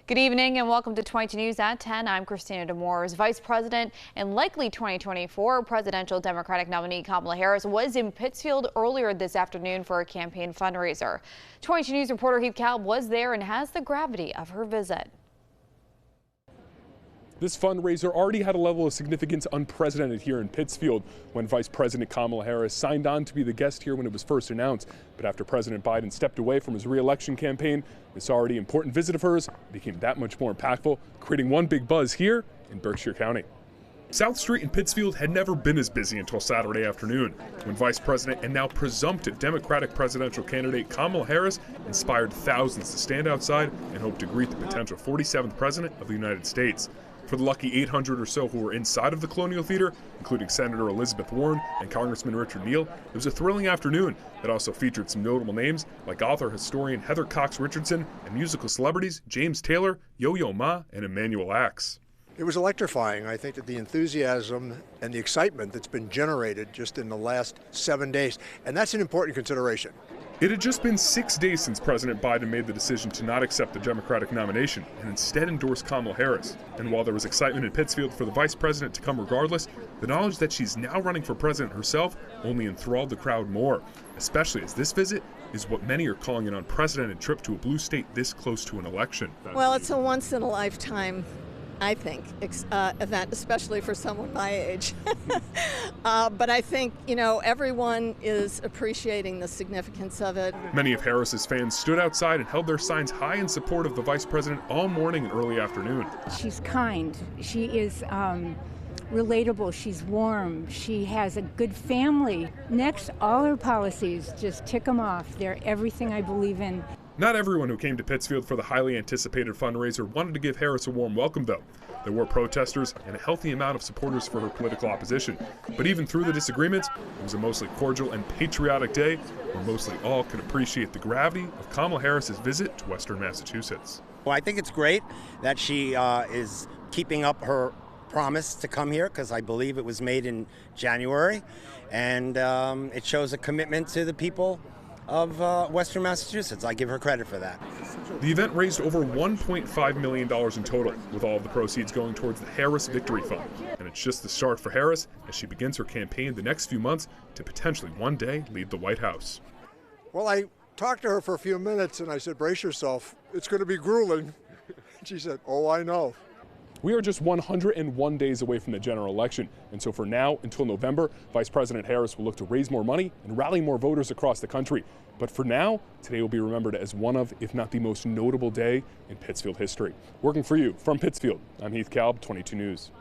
Good evening and welcome to 22 News at 10. I'm Christina Demores. Vice President and likely 2024 presidential Democratic nominee Kamala Harris was in Pittsfield earlier this afternoon for a campaign fundraiser. 22 News reporter Heath Kalb was there and has the gravity of her visit. This fundraiser already had a level of significance unprecedented here in Pittsfield when Vice President Kamala Harris signed on to be the guest here when it was first announced. But after President Biden stepped away from his re-election campaign, this already important visit of hers became that much more impactful, creating one big buzz here in Berkshire County. South Street in Pittsfield had never been as busy until Saturday afternoon, when Vice President and now presumptive Democratic presidential candidate Kamala Harris inspired thousands to stand outside and hope to greet the potential 47th President of the United States. For the lucky 800 or so who were inside of the Colonial Theater, including Senator Elizabeth Warren and Congressman Richard Neal, it was a thrilling afternoon that also featured some notable names like author historian Heather Cox Richardson and musical celebrities James Taylor, Yo-Yo Ma, and Emmanuel Axe. It was electrifying. I think that the enthusiasm and the excitement that's been generated just in the last 7 days, and that's an important consideration. It had just been 6 days since President Biden made the decision to not accept the Democratic nomination and instead endorse Kamala Harris. And while there was excitement in Pittsfield for the vice president to come regardless, the knowledge that she's now running for president herself only enthralled the crowd more, especially as this visit is what many are calling an unprecedented trip to a blue state this close to an election. Well, it's a once-in-a-lifetime, I think, event, especially for someone my age. But I think, everyone is appreciating the significance of it. Many of Harris's fans stood outside and held their signs high in support of the vice president all morning and early afternoon. She's kind. She is relatable. She's warm. She has a good family. Next, all her policies, just tick them off. They're everything I believe in. Not everyone who came to Pittsfield for the highly anticipated fundraiser wanted to give Harris a warm welcome, though. There were protesters and a healthy amount of supporters for her political opposition. But even through the disagreements, it was a mostly cordial and patriotic day where mostly all could appreciate the gravity of Kamala Harris's visit to Western Massachusetts. Well, I think it's great that she is keeping up her promise to come here, because I believe it was made in January, and it shows a commitment to the people of Western Massachusetts. I give her credit for that. The event raised over $1.5 million in total, with all of the proceeds going towards the Harris Victory Fund. And it's just the start for Harris as she begins her campaign the next few months to potentially one day lead the White House. Well, I talked to her for a few minutes and I said, brace yourself, it's going to be grueling. She said, oh, I know. We are just 101 days away from the general election, and so for now until November, Vice President Harris will look to raise more money and rally more voters across the country. But for now, today will be remembered as one of, if not the most notable day in Pittsfield history. Working for you from Pittsfield, I'm Heath Kalb, 22 News.